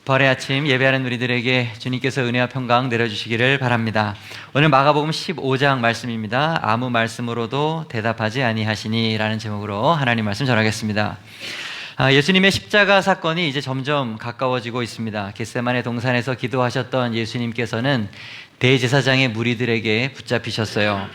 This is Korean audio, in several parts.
부활의 아침 예배하는 우리들에게 주님께서 은혜와 평강 내려주시기를 바랍니다. 오늘 마가복음 15장 말씀입니다. 아무 말씀으로도 대답하지 아니하시니 라는 제목으로 하나님 말씀 전하겠습니다. 예수님의 십자가 사건이 이제 점점 가까워지고 있습니다. 겟세마네 동산에서 기도하셨던 예수님께서는 대제사장의 무리들에게 붙잡히셨어요.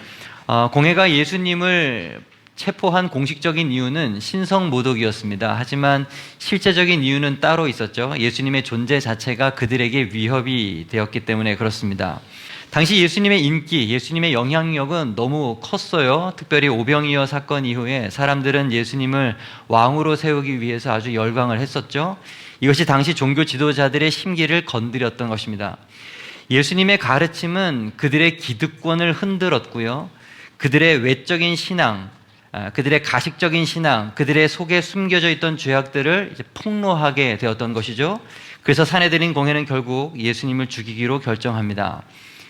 공회가 예수님을 체포한 공식적인 이유는 신성모독이었습니다. 하지만 실제적인 이유는 따로 있었죠. 예수님의 존재 자체가 그들에게 위협이 되었기 때문에 그렇습니다. 당시 예수님의 인기, 예수님의 영향력은 너무 컸어요. 특별히 오병이어 사건 이후에 사람들은 예수님을 왕으로 세우기 위해서 아주 열광을 했었죠. 이것이 당시 종교 지도자들의 심기를 건드렸던 것입니다. 예수님의 가르침은 그들의 기득권을 흔들었고요. 그들의 외적인 신앙, 그들의 가식적인 신앙, 그들의 속에 숨겨져 있던 죄악들을 이제 폭로하게 되었던 것이죠. 그래서 산헤드린 공회는 결국 예수님을 죽이기로 결정합니다.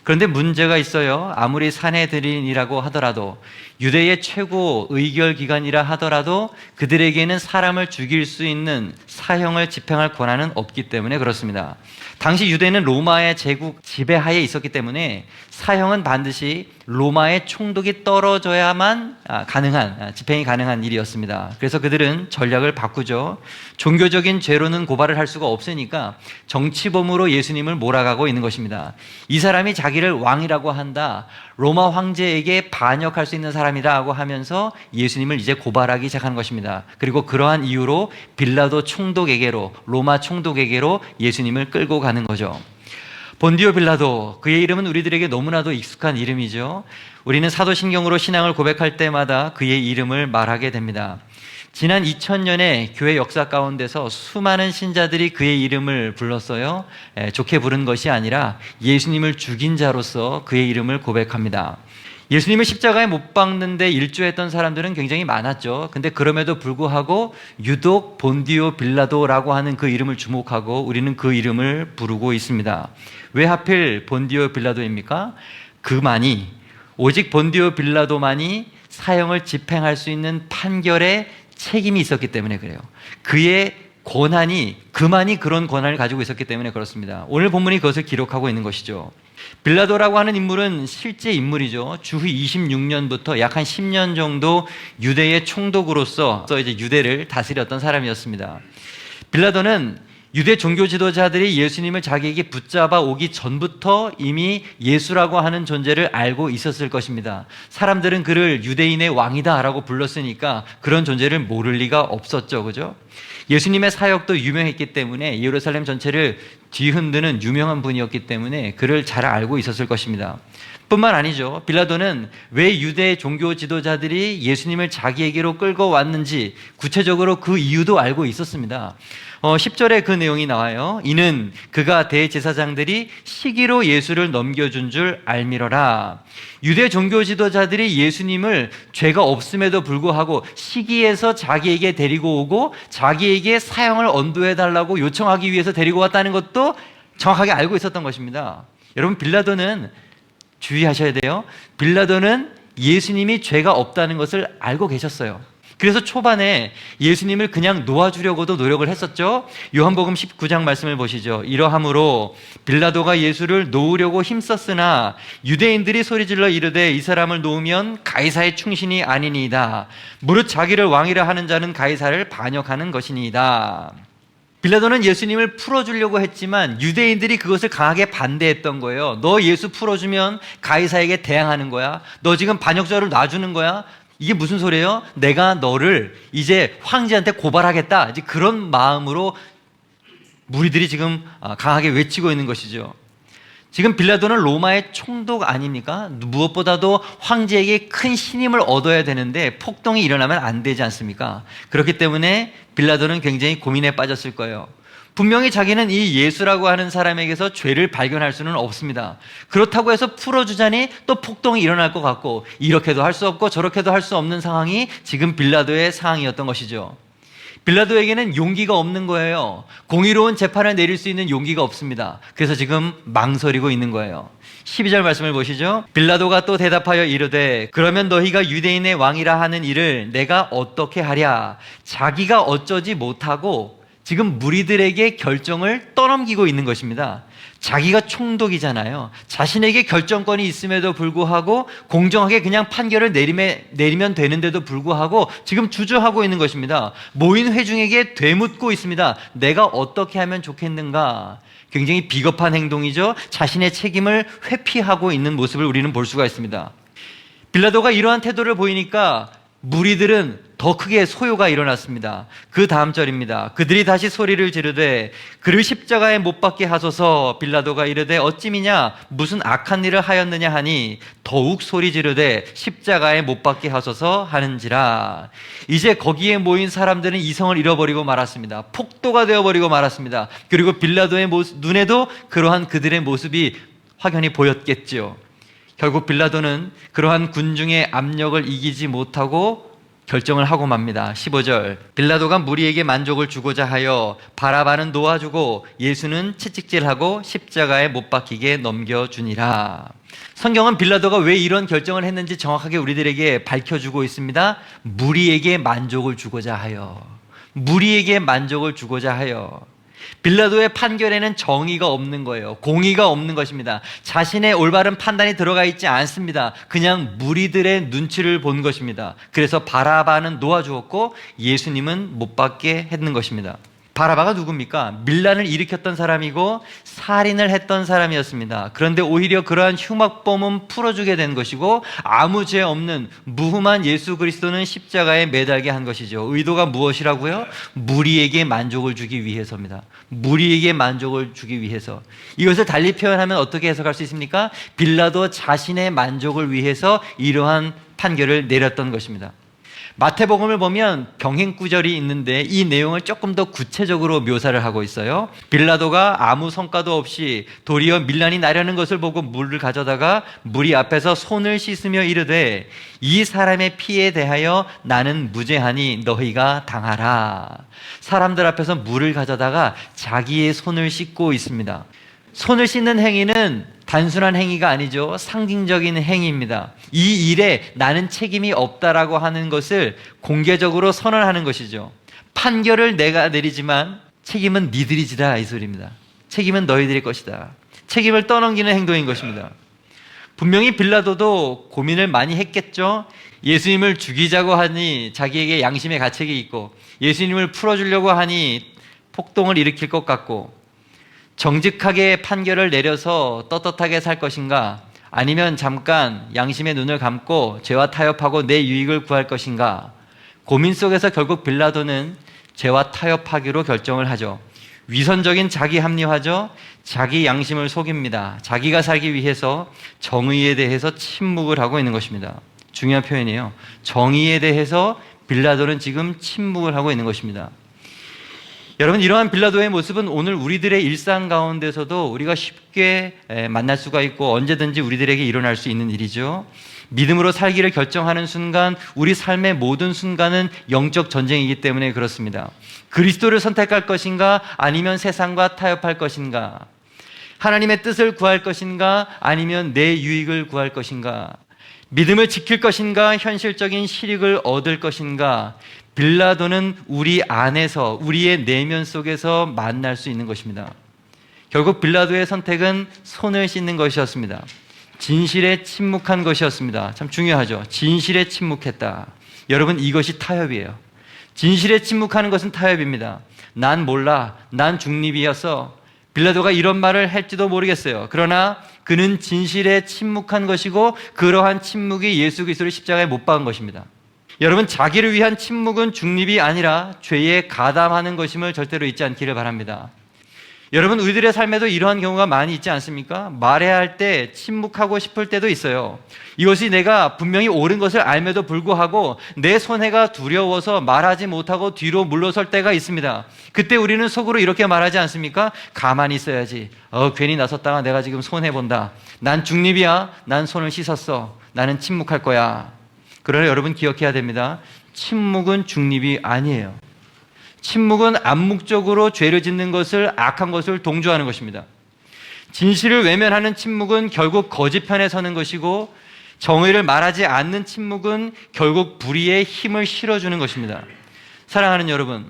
그런데 문제가 있어요. 아무리 산헤드린이라고 하더라도, 유대의 최고 의결기관이라 하더라도 그들에게는 사람을 죽일 수 있는 사형을 집행할 권한은 없기 때문에 그렇습니다. 당시 유대는 로마의 제국 지배하에 있었기 때문에 사형은 반드시 로마의 총독이 떨어져야만 집행이 가능한 일이었습니다. 그래서 그들은 전략을 바꾸죠. 종교적인 죄로는 고발을 할 수가 없으니까 정치범으로 예수님을 몰아가고 있는 것입니다. 이 사람이 자기를 왕이라고 한다, 로마 황제에게 반역할 수 있는 사람이라고 하면서 예수님을 이제 고발하기 시작한 것입니다. 그리고 그러한 이유로 빌라도 총독에게로, 로마 총독에게로 예수님을 끌고 가는 거죠. 본디오 빌라도, 그의 이름은 우리들에게 너무나도 익숙한 이름이죠. 우리는 사도신경으로 신앙을 고백할 때마다 그의 이름을 말하게 됩니다. 지난 2000년의 교회 역사 가운데서 수많은 신자들이 그의 이름을 불렀어요. 좋게 부른 것이 아니라 예수님을 죽인 자로서 그의 이름을 고백합니다. 예수님을 십자가에 못 박는데 일조했던 사람들은 굉장히 많았죠. 근데 그럼에도 불구하고 유독 본디오 빌라도라고 하는 그 이름을 주목하고 우리는 그 이름을 부르고 있습니다. 왜 하필 본디오 빌라도입니까? 오직 본디오 빌라도만이 사형을 집행할 수 있는 판결에 책임이 있었기 때문에 그래요. 그만이 그런 권한을 가지고 있었기 때문에 그렇습니다. 오늘 본문이 그것을 기록하고 있는 것이죠. 빌라도라고 하는 인물은 실제 인물이죠. 주후 26년부터 약 한 10년 정도 유대의 총독으로서 이제 유대를 다스렸던 사람이었습니다. 빌라도는 유대 종교 지도자들이 예수님을 자기에게 붙잡아 오기 전부터 이미 예수라고 하는 존재를 알고 있었을 것입니다. 사람들은 그를 유대인의 왕이다라고 불렀으니까 그런 존재를 모를 리가 없었죠. 그죠? 예수님의 사역도 유명했기 때문에 예루살렘 전체를 뒤흔드는 유명한 분이었기 때문에 그를 잘 알고 있었을 것입니다. 뿐만 아니죠. 빌라도는 왜 유대 종교 지도자들이 예수님을 자기에게로 끌고 왔는지 구체적으로 그 이유도 알고 있었습니다. 10절에 그 내용이 나와요. 이는 그가 대제사장들이 시기로 예수를 넘겨준 줄 알미러라. 유대 종교 지도자들이 예수님을 죄가 없음에도 불구하고 시기에서 자기에게 데리고 오고 자기에게 사형을 언도해달라고 요청하기 위해서 데리고 왔다는 것도 정확하게 알고 있었던 것입니다. 여러분, 빌라도는 주의하셔야 돼요. 빌라도는 예수님이 죄가 없다는 것을 알고 계셨어요. 그래서 초반에 예수님을 그냥 놓아주려고도 노력을 했었죠. 요한복음 19장 말씀을 보시죠. 이러함으로 빌라도가 예수를 놓으려고 힘썼으나 유대인들이 소리질러 이르되 이 사람을 놓으면 가이사의 충신이 아니니이다. 무릇 자기를 왕이라 하는 자는 가이사를 반역하는 것이니이다. 빌라도는 예수님을 풀어주려고 했지만 유대인들이 그것을 강하게 반대했던 거예요. 너 예수 풀어주면 가이사에게 대항하는 거야. 너 지금 반역자를 놔주는 거야. 이게 무슨 소리예요? 내가 너를 이제 황제한테 고발하겠다. 이제 그런 마음으로 무리들이 지금 강하게 외치고 있는 것이죠. 지금 빌라도는 로마의 총독 아닙니까? 무엇보다도 황제에게 큰 신임을 얻어야 되는데 폭동이 일어나면 안 되지 않습니까? 그렇기 때문에 빌라도는 굉장히 고민에 빠졌을 거예요. 분명히 자기는 이 예수라고 하는 사람에게서 죄를 발견할 수는 없습니다. 그렇다고 해서 풀어주자니 또 폭동이 일어날 것 같고 이렇게도 할 수 없고 저렇게도 할 수 없는 상황이 지금 빌라도의 상황이었던 것이죠. 빌라도에게는 용기가 없는 거예요. 공의로운 재판을 내릴 수 있는 용기가 없습니다. 그래서 지금 망설이고 있는 거예요. 12절 말씀을 보시죠. 빌라도가 또 대답하여 이르되 그러면 너희가 유대인의 왕이라 하는 일을 내가 어떻게 하랴? 자기가 어쩌지 못하고 지금 무리들에게 결정을 떠넘기고 있는 것입니다. 자기가 총독이잖아요. 자신에게 결정권이 있음에도 불구하고 공정하게 그냥 판결을 내리면 되는데도 불구하고 지금 주저하고 있는 것입니다. 모인 회중에게 되묻고 있습니다. 내가 어떻게 하면 좋겠는가? 굉장히 비겁한 행동이죠. 자신의 책임을 회피하고 있는 모습을 우리는 볼 수가 있습니다. 빌라도가 이러한 태도를 보이니까 무리들은 더 크게 소요가 일어났습니다. 그 다음 절입니다. 그들이 다시 소리를 지르되 그를 십자가에 못 박게 하소서. 빌라도가 이르되 어찌미냐 무슨 악한 일을 하였느냐 하니 더욱 소리 지르되 십자가에 못 박게 하소서 하는지라. 이제 거기에 모인 사람들은 이성을 잃어버리고 말았습니다. 폭도가 되어버리고 말았습니다. 그리고 빌라도의 눈에도 그러한 그들의 모습이 확연히 보였겠지요. 결국 빌라도는 그러한 군중의 압력을 이기지 못하고 결정을 하고 맙니다. 15절 빌라도가 무리에게 만족을 주고자 하여 바라바는 놓아주고 예수는 채찍질하고 십자가에 못 박히게 넘겨주니라. 성경은 빌라도가 왜 이런 결정을 했는지 정확하게 우리들에게 밝혀주고 있습니다. 무리에게 만족을 주고자 하여, 무리에게 만족을 주고자 하여. 빌라도의 판결에는 정의가 없는 거예요. 공의가 없는 것입니다. 자신의 올바른 판단이 들어가 있지 않습니다. 그냥 무리들의 눈치를 본 것입니다. 그래서 바라바는 놓아주었고 예수님은 못 박게 했는 것입니다. 바라바가 누굽니까? 밀란을 일으켰던 사람이고 살인을 했던 사람이었습니다. 그런데 오히려 그러한 흉악범은 풀어주게 된 것이고 아무 죄 없는 무흠한 예수 그리스도는 십자가에 매달게 한 것이죠. 의도가 무엇이라고요? 무리에게 만족을 주기 위해서입니다. 무리에게 만족을 주기 위해서. 이것을 달리 표현하면 어떻게 해석할 수 있습니까? 빌라도 자신의 만족을 위해서 이러한 판결을 내렸던 것입니다. 마태복음을 보면 병행구절이 있는데 이 내용을 조금 더 구체적으로 묘사를 하고 있어요. 빌라도가 아무 성과도 없이 도리어 밀란이 나려는 것을 보고 물을 가져다가 무리 앞에서 손을 씻으며 이르되 이 사람의 피에 대하여 나는 무죄하니 너희가 당하라. 사람들 앞에서 물을 가져다가 자기의 손을 씻고 있습니다. 손을 씻는 행위는 단순한 행위가 아니죠. 상징적인 행위입니다. 이 일에 나는 책임이 없다라고 하는 것을 공개적으로 선언하는 것이죠. 판결을 내가 내리지만 책임은 니들이 지라 이 소리입니다. 책임은 너희들의 것이다. 책임을 떠넘기는 행동인 것입니다. 분명히 빌라도도 고민을 많이 했겠죠. 예수님을 죽이자고 하니 자기에게 양심의 가책이 있고 예수님을 풀어주려고 하니 폭동을 일으킬 것 같고 정직하게 판결을 내려서 떳떳하게 살 것인가 아니면 잠깐 양심의 눈을 감고 죄와 타협하고 내 유익을 구할 것인가 고민 속에서 결국 빌라도는 죄와 타협하기로 결정을 하죠. 위선적인 자기 합리화죠. 자기 양심을 속입니다. 자기가 살기 위해서 정의에 대해서 침묵을 하고 있는 것입니다. 중요한 표현이에요. 정의에 대해서 빌라도는 지금 침묵을 하고 있는 것입니다. 여러분, 이러한 빌라도의 모습은 오늘 우리들의 일상 가운데서도 우리가 쉽게 만날 수가 있고 언제든지 우리들에게 일어날 수 있는 일이죠. 믿음으로 살기를 결정하는 순간 우리 삶의 모든 순간은 영적 전쟁이기 때문에 그렇습니다. 그리스도를 선택할 것인가 아니면 세상과 타협할 것인가, 하나님의 뜻을 구할 것인가 아니면 내 유익을 구할 것인가, 믿음을 지킬 것인가 현실적인 실익을 얻을 것인가, 빌라도는 우리 안에서 우리의 내면 속에서 만날 수 있는 것입니다. 결국 빌라도의 선택은 손을 씻는 것이었습니다. 진실에 침묵한 것이었습니다. 참 중요하죠. 진실에 침묵했다. 여러분, 이것이 타협이에요. 진실에 침묵하는 것은 타협입니다. 난 몰라, 난 중립이었어. 빌라도가 이런 말을 할지도 모르겠어요. 그러나 그는 진실에 침묵한 것이고 그러한 침묵이 예수 그리스도를 십자가에 못 박은 것입니다. 여러분, 자기를 위한 침묵은 중립이 아니라 죄에 가담하는 것임을 절대로 잊지 않기를 바랍니다. 여러분, 우리들의 삶에도 이러한 경우가 많이 있지 않습니까? 말해야 할 때 침묵하고 싶을 때도 있어요. 이것이 내가 분명히 옳은 것을 알면도 불구하고 내 손해가 두려워서 말하지 못하고 뒤로 물러설 때가 있습니다. 그때 우리는 속으로 이렇게 말하지 않습니까? 가만히 있어야지. 괜히 나섰다가 내가 지금 손해본다. 난 중립이야. 난 손을 씻었어. 나는 침묵할 거야. 그러나 여러분 기억해야 됩니다. 침묵은 중립이 아니에요. 침묵은 암묵적으로 죄를 짓는 것을, 악한 것을 동조하는 것입니다. 진실을 외면하는 침묵은 결국 거짓 편에 서는 것이고 정의를 말하지 않는 침묵은 결국 불의의 힘을 실어주는 것입니다. 사랑하는 여러분,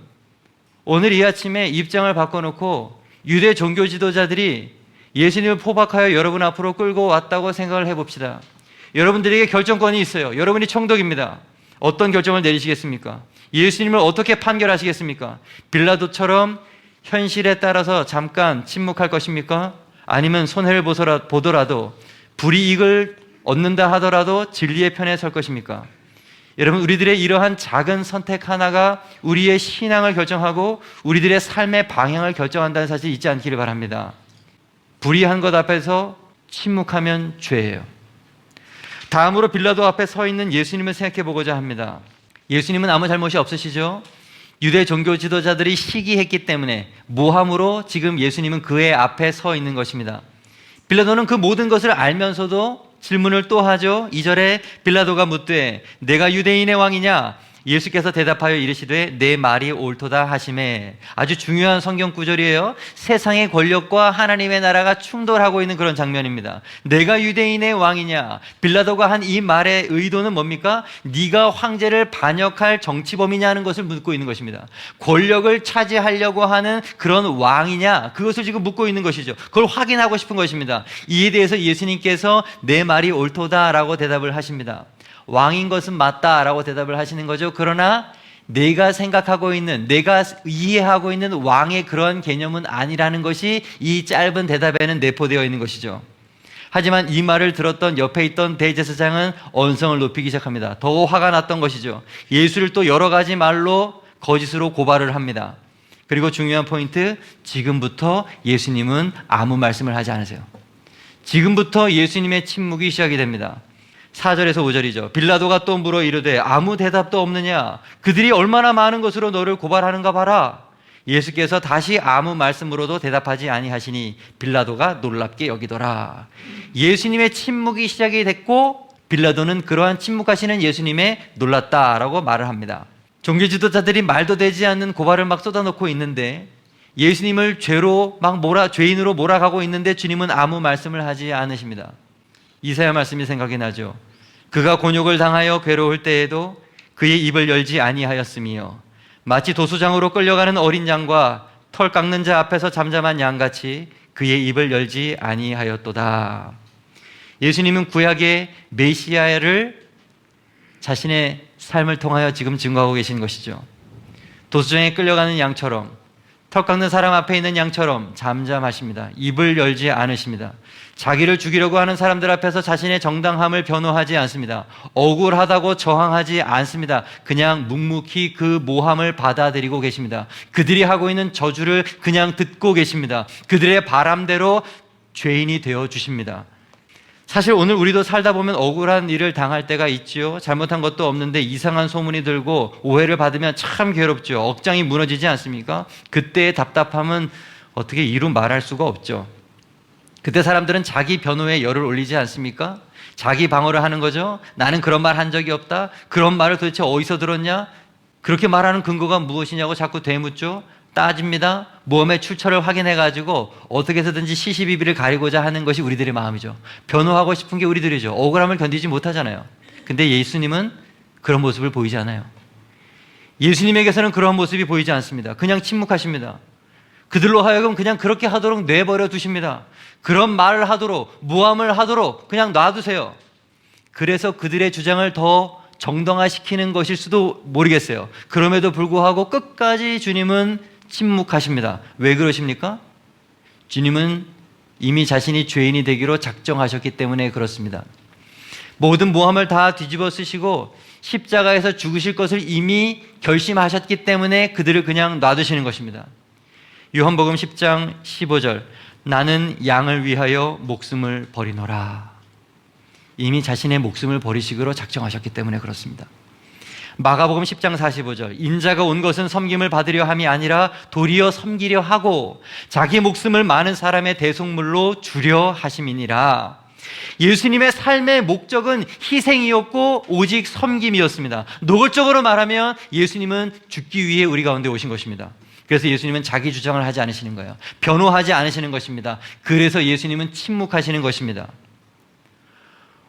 오늘 이 아침에 입장을 바꿔놓고 유대 종교 지도자들이 예수님을 포박하여 여러분 앞으로 끌고 왔다고 생각을 해봅시다. 여러분들에게 결정권이 있어요. 여러분이 총독입니다. 어떤 결정을 내리시겠습니까? 예수님을 어떻게 판결하시겠습니까? 빌라도처럼 현실에 따라서 잠깐 침묵할 것입니까? 아니면 손해를 보더라도 불이익을 얻는다 하더라도 진리의 편에 설 것입니까? 여러분, 우리들의 이러한 작은 선택 하나가 우리의 신앙을 결정하고 우리들의 삶의 방향을 결정한다는 사실 잊지 않기를 바랍니다. 불의한 것 앞에서 침묵하면 죄예요. 다음으로 빌라도 앞에 서 있는 예수님을 생각해 보고자 합니다. 예수님은 아무 잘못이 없으시죠? 유대 종교 지도자들이 시기했기 때문에 모함으로 지금 예수님은 그의 앞에 서 있는 것입니다. 빌라도는 그 모든 것을 알면서도 질문을 또 하죠. 2절에 빌라도가 묻되 내가 유대인의 왕이냐? 예수께서 대답하여 이르시되 내 말이 옳도다 하시매. 아주 중요한 성경 구절이에요. 세상의 권력과 하나님의 나라가 충돌하고 있는 그런 장면입니다. 내가 유대인의 왕이냐? 빌라도가 한 이 말의 의도는 뭡니까? 네가 황제를 반역할 정치범이냐 는 것을 묻고 있는 것입니다. 권력을 차지하려고 하는 그런 왕이냐? 그것을 지금 묻고 있는 것이죠. 그걸 확인하고 싶은 것입니다. 이에 대해서 예수님께서 내 말이 옳도다라고 대답을 하십니다. 왕인 것은 맞다라고 대답을 하시는 거죠. 그러나 내가 생각하고 있는, 내가 이해하고 있는 왕의 그런 개념은 아니라는 것이 이 짧은 대답에는 내포되어 있는 것이죠. 하지만 이 말을 들었던 옆에 있던 대제사장은 언성을 높이기 시작합니다. 더 화가 났던 것이죠. 예수를 또 여러 가지 말로 거짓으로 고발을 합니다. 그리고 중요한 포인트, 지금부터 예수님은 아무 말씀을 하지 않으세요. 지금부터 예수님의 침묵이 시작이 됩니다. 4절에서 5절이죠. 빌라도가 또 물어 이르되 아무 대답도 없느냐? 그들이 얼마나 많은 것으로 너를 고발하는가 봐라. 예수께서 다시 아무 말씀으로도 대답하지 아니하시니 빌라도가 놀랍게 여기더라. 예수님의 침묵이 시작이 됐고 빌라도는 그러한 침묵하시는 예수님에 놀랐다라고 말을 합니다. 종교 지도자들이 말도 되지 않는 고발을 막 쏟아놓고 있는데 예수님을 죄인으로 몰아가고 있는데 주님은 아무 말씀을 하지 않으십니다. 이사야 말씀이 생각이 나죠. 그가 곤욕을 당하여 괴로울 때에도 그의 입을 열지 아니하였으며 마치 도수장으로 끌려가는 어린 양과 털 깎는 자 앞에서 잠잠한 양같이 그의 입을 열지 아니하였도다. 예수님은 구약의 메시아를 자신의 삶을 통하여 지금 증거하고 계신 것이죠. 도수장에 끌려가는 양처럼, 털 깎는 사람 앞에 있는 양처럼 잠잠하십니다. 입을 열지 않으십니다. 자기를 죽이려고 하는 사람들 앞에서 자신의 정당함을 변호하지 않습니다. 억울하다고 저항하지 않습니다. 그냥 묵묵히 그 모함을 받아들이고 계십니다. 그들이 하고 있는 저주를 그냥 듣고 계십니다. 그들의 바람대로 죄인이 되어 주십니다. 사실 오늘 우리도 살다 보면 억울한 일을 당할 때가 있지요. 잘못한 것도 없는데 이상한 소문이 들고 오해를 받으면 참 괴롭죠. 억장이 무너지지 않습니까? 그때의 답답함은 어떻게 이루 말할 수가 없죠. 그때 사람들은 자기 변호에 열을 올리지 않습니까? 자기 방어를 하는 거죠. 나는 그런 말 한 적이 없다. 그런 말을 도대체 어디서 들었냐? 그렇게 말하는 근거가 무엇이냐고 자꾸 되묻죠. 따집니다. 모험의 출처를 확인해가지고 어떻게 해서든지 시시비비를 가리고자 하는 것이 우리들의 마음이죠. 변호하고 싶은 게 우리들이죠. 억울함을 견디지 못하잖아요. 근데 예수님은 그런 모습을 보이지 않아요. 예수님에게서는 그런 모습이 보이지 않습니다. 그냥 침묵하십니다. 그들로 하여금 그냥 그렇게 하도록 내버려 두십니다. 그런 말을 하도록, 모함을 하도록 그냥 놔두세요. 그래서 그들의 주장을 더 정당화시키는 것일 수도 모르겠어요. 그럼에도 불구하고 끝까지 주님은 침묵하십니다. 왜 그러십니까? 주님은 이미 자신이 죄인이 되기로 작정하셨기 때문에 그렇습니다. 모든 모함을 다 뒤집어 쓰시고 십자가에서 죽으실 것을 이미 결심하셨기 때문에 그들을 그냥 놔두시는 것입니다. 요한복음 10장 15절, 나는 양을 위하여 목숨을 버리노라. 이미 자신의 목숨을 버리시기로 작정하셨기 때문에 그렇습니다. 마가복음 10장 45절, 인자가 온 것은 섬김을 받으려 함이 아니라 도리어 섬기려 하고 자기 목숨을 많은 사람의 대속물로 주려 하심이니라. 예수님의 삶의 목적은 희생이었고 오직 섬김이었습니다. 노골적으로 말하면 예수님은 죽기 위해 우리 가운데 오신 것입니다. 그래서 예수님은 자기 주장을 하지 않으시는 거예요. 변호하지 않으시는 것입니다. 그래서 예수님은 침묵하시는 것입니다.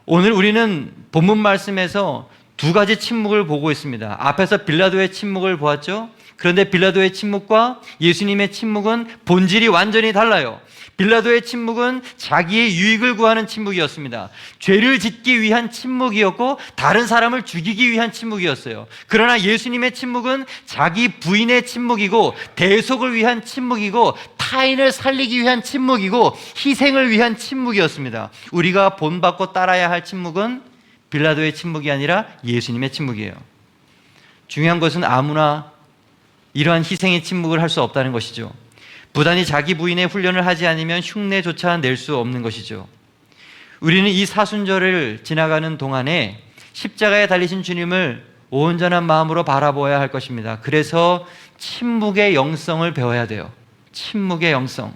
오늘 우리는 본문 말씀에서 두 가지 침묵을 보고 있습니다. 앞에서 빌라도의 침묵을 보았죠. 그런데 빌라도의 침묵과 예수님의 침묵은 본질이 완전히 달라요. 빌라도의 침묵은 자기의 유익을 구하는 침묵이었습니다. 죄를 짓기 위한 침묵이었고 다른 사람을 죽이기 위한 침묵이었어요. 그러나 예수님의 침묵은 자기 부인의 침묵이고 대속을 위한 침묵이고 타인을 살리기 위한 침묵이고 희생을 위한 침묵이었습니다. 우리가 본받고 따라야 할 침묵은 빌라도의 침묵이 아니라 예수님의 침묵이에요. 중요한 것은 아무나 이러한 희생의 침묵을 할 수 없다는 것이죠. 부단히 자기 부인의 훈련을 하지 않으면 흉내조차 낼 수 없는 것이죠. 우리는 이 사순절을 지나가는 동안에 십자가에 달리신 주님을 온전한 마음으로 바라보아야 할 것입니다. 그래서 침묵의 영성을 배워야 돼요. 침묵의 영성.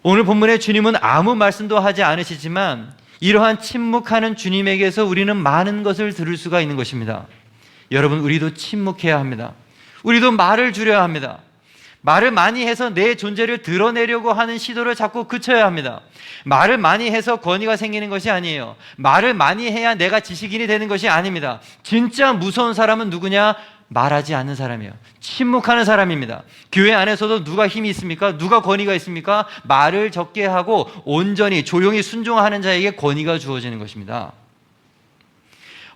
오늘 본문의 주님은 아무 말씀도 하지 않으시지만 이러한 침묵하는 주님에게서 우리는 많은 것을 들을 수가 있는 것입니다. 여러분, 우리도 침묵해야 합니다. 우리도 말을 줄여야 합니다. 말을 많이 해서 내 존재를 드러내려고 하는 시도를 자꾸 그쳐야 합니다. 말을 많이 해서 권위가 생기는 것이 아니에요. 말을 많이 해야 내가 지식인이 되는 것이 아닙니다. 진짜 무서운 사람은 누구냐? 말하지 않는 사람이에요. 침묵하는 사람입니다. 교회 안에서도 누가 힘이 있습니까? 누가 권위가 있습니까? 말을 적게 하고 온전히 조용히 순종하는 자에게 권위가 주어지는 것입니다.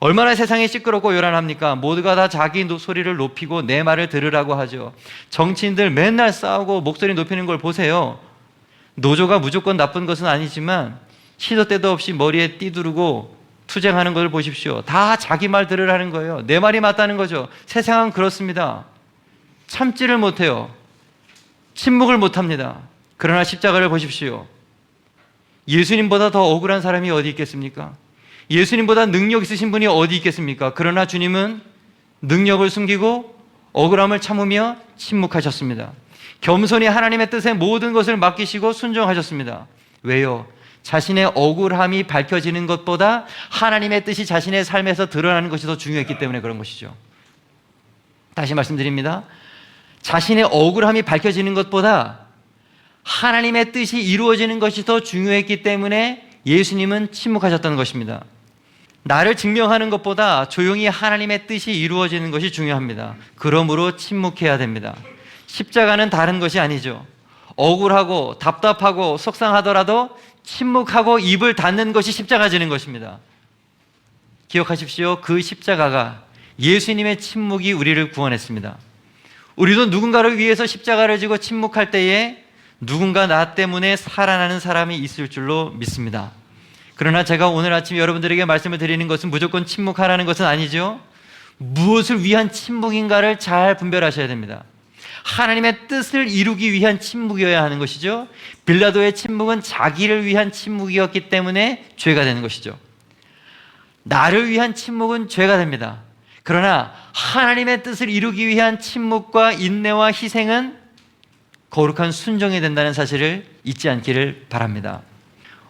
얼마나 세상이 시끄럽고 요란합니까? 모두가 다 자기 소리를 높이고 내 말을 들으라고 하죠. 정치인들 맨날 싸우고 목소리 높이는 걸 보세요. 노조가 무조건 나쁜 것은 아니지만 시도 때도 없이 머리에 띠두르고 투쟁하는 걸 보십시오. 다 자기 말 들으라는 거예요. 내 말이 맞다는 거죠. 세상은 그렇습니다. 참지를 못해요. 침묵을 못합니다. 그러나 십자가를 보십시오. 예수님보다 더 억울한 사람이 어디 있겠습니까? 예수님보다 능력 있으신 분이 어디 있겠습니까? 그러나 주님은 능력을 숨기고 억울함을 참으며 침묵하셨습니다. 겸손히 하나님의 뜻에 모든 것을 맡기시고 순종하셨습니다. 왜요? 자신의 억울함이 밝혀지는 것보다 하나님의 뜻이 자신의 삶에서 드러나는 것이 더 중요했기 때문에 그런 것이죠. 다시 말씀드립니다. 자신의 억울함이 밝혀지는 것보다 하나님의 뜻이 이루어지는 것이 더 중요했기 때문에 예수님은 침묵하셨다는 것입니다. 나를 증명하는 것보다 조용히 하나님의 뜻이 이루어지는 것이 중요합니다. 그러므로 침묵해야 됩니다. 십자가는 다른 것이 아니죠. 억울하고 답답하고 속상하더라도 침묵하고 입을 닫는 것이 십자가 지는 것입니다. 기억하십시오. 그 십자가가 예수님의 침묵이 우리를 구원했습니다. 우리도 누군가를 위해서 십자가를 지고 침묵할 때에 누군가 나 때문에 살아나는 사람이 있을 줄로 믿습니다. 그러나 제가 오늘 아침 여러분들에게 말씀을 드리는 것은 무조건 침묵하라는 것은 아니죠. 무엇을 위한 침묵인가를 잘 분별하셔야 됩니다. 하나님의 뜻을 이루기 위한 침묵이어야 하는 것이죠. 빌라도의 침묵은 자기를 위한 침묵이었기 때문에 죄가 되는 것이죠. 나를 위한 침묵은 죄가 됩니다. 그러나 하나님의 뜻을 이루기 위한 침묵과 인내와 희생은 거룩한 순종이 된다는 사실을 잊지 않기를 바랍니다.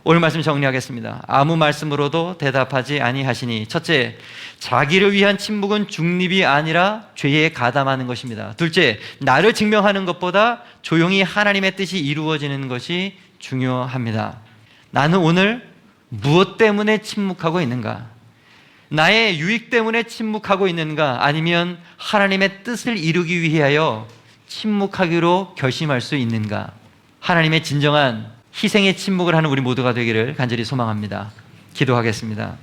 오늘 말씀 정리하겠습니다. 아무 말씀으로도 대답하지 아니하시니. 첫째, 자기를 위한 침묵은 중립이 아니라 죄에 가담하는 것입니다. 둘째, 나를 증명하는 것보다 조용히 하나님의 뜻이 이루어지는 것이 중요합니다. 나는 오늘 무엇 때문에 침묵하고 있는가? 나의 유익 때문에 침묵하고 있는가? 아니면 하나님의 뜻을 이루기 위하여 침묵하기로 결심할 수 있는가? 하나님의 진정한 희생의 침묵을 하는 우리 모두가 되기를 간절히 소망합니다. 기도하겠습니다.